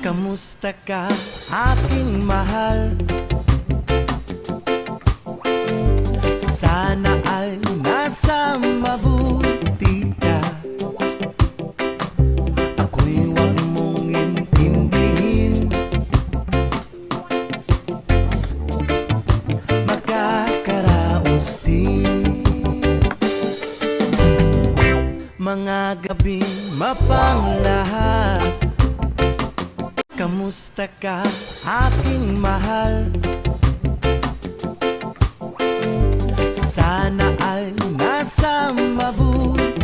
Kamusta ka, aking mahal? Sana ay nasa mabuti ka. Ako'y huwag mong intindihin. Makakaraos din mga gabing mapanglahat. Kamusta ka, aking mahal? Sana ay nasa mabuti